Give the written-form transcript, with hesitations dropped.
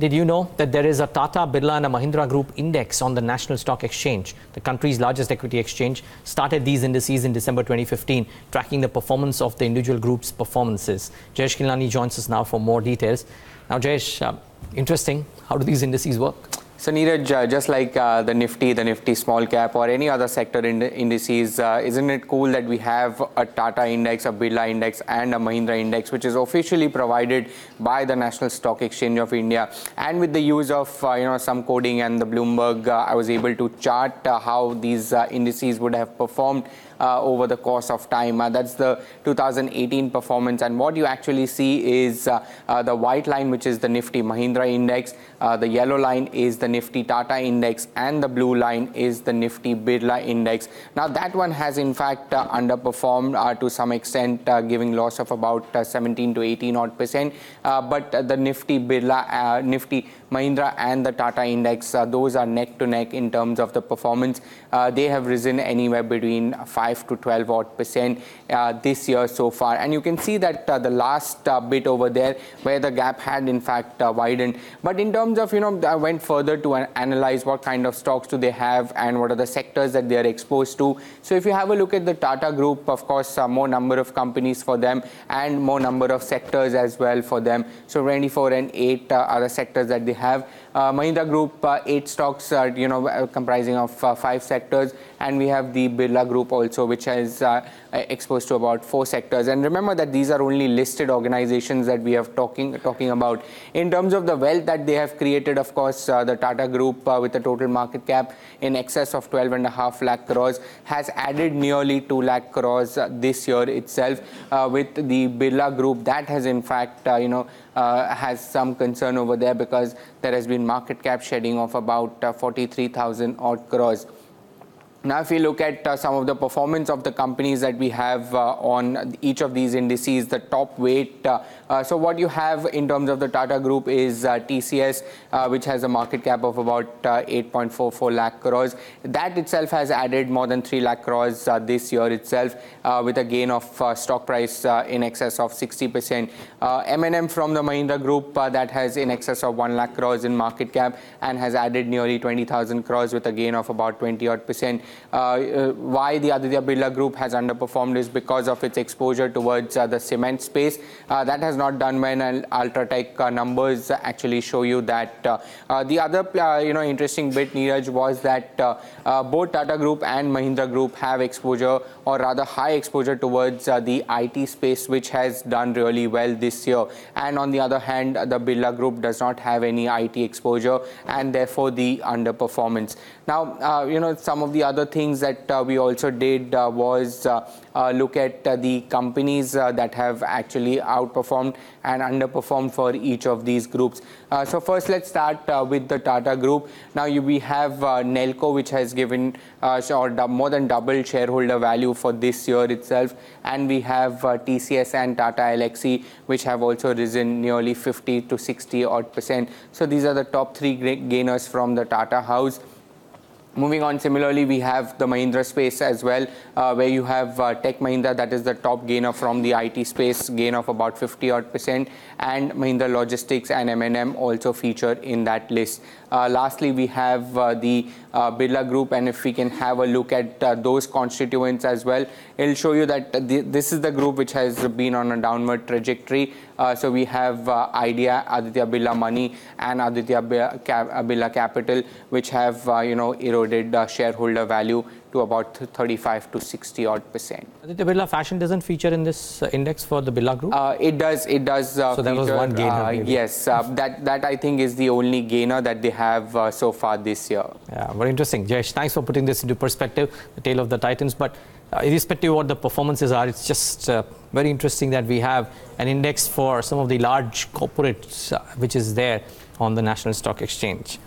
Did you know that there is a Tata, Birla and a Mahindra Group index on the National Stock Exchange? The country's largest equity exchange started these indices in December 2015, tracking the performance of the individual groups' performances. Jayesh Khilnani joins us now for more details. Now, Jayesh, interesting. How do these indices work? So Neeraj, just like the Nifty small cap or any other sector indices, isn't it cool that we have a Tata index, a Birla index and a Mahindra index, which is officially provided by the National Stock Exchange of India. And with the use of some coding and the Bloomberg, I was able to chart how these indices would have performed over the course of time. That's the 2018 performance, and what you actually see is the white line, which is the Nifty Mahindra index, the yellow line is the Nifty Tata index, and the blue line is the Nifty Birla index. Now that one has in fact underperformed to some extent, giving loss of about 17 to 18 odd %. But the Nifty Birla, Nifty Mahindra and the Tata index, those are neck to neck in terms of the performance. They have risen anywhere between 5 to 12 odd % this year so far, and you can see that the last bit over there where the gap had in fact widened. But in terms of I went further to analyze what kind of stocks do they have and what are the sectors that they are exposed to. So if you have a look at the Tata Group, of course more number of companies for them and more number of sectors as well for them. So 24 and 8 are the sectors that they have. Mahindra Group, 8 stocks comprising of 5 sectors, and we have the Birla Group also, which is exposed to about 4 sectors. And remember that these are only listed organizations that we are talking about. In terms of the wealth that they have created, of course, the Tata Group with a total market cap in excess of 12.5 lakh crores has added nearly 2 lakh crores this year itself. With the Birla Group, that has in fact has some concern over there because there has been market cap shedding of about 43,000 odd crores. Now, if we look at some of the performance of the companies that we have on each of these indices, the top weight, so what you have in terms of the Tata Group is TCS, which has a market cap of about 8.44 lakh crores. That itself has added more than 3 lakh crores this year itself, with a gain of stock price in excess of 60%. M&M from the Mahindra Group, that has in excess of 1 lakh crores in market cap and has added nearly 20,000 crores with a gain of about 20 odd %. Why the Aditya Birla Group has underperformed is because of its exposure towards the cement space. That has not done well, and Ultratech numbers actually show you that. The other interesting bit, Neeraj, was that both Tata Group and Mahindra Group have exposure, or rather high exposure, towards the IT space, which has done really well this year. And on the other hand, the Birla Group does not have any IT exposure, and therefore the underperformance. Now, some of the other things that we also did was look at the companies that have actually outperformed and underperformed for each of these groups. So first, let's start with the Tata Group. Now, we have Nelco, which has given more than double shareholder value for this year itself, and we have TCS and Tata Elxsi, which have also risen nearly 50 to 60 odd %. So these are the top 3 gainers from the Tata house. Moving on, similarly, we have the Mahindra space as well, where you have Tech Mahindra, that is the top gainer from the IT space, gain of about 50 odd %, and Mahindra Logistics and M&M also feature in that list. Lastly, we have the Birla Group, and if we can have a look at those constituents as well, it'll show you that this is the group which has been on a downward trajectory. So we have Idea, Aditya Birla Money, and Aditya Birla Capital, which have eroded shareholder value to about 35 to 60 odd %. Aditya Birla Fashion doesn't feature in this index for the Birla Group? It does. So that was one gainer. Yes, that I think is the only gainer that they have so far this year. Yeah, very interesting. Jayesh, thanks for putting this into perspective, the tale of the Titans. But irrespective of what the performances are, it's just very interesting that we have an index for some of the large corporates which is there on the National Stock Exchange.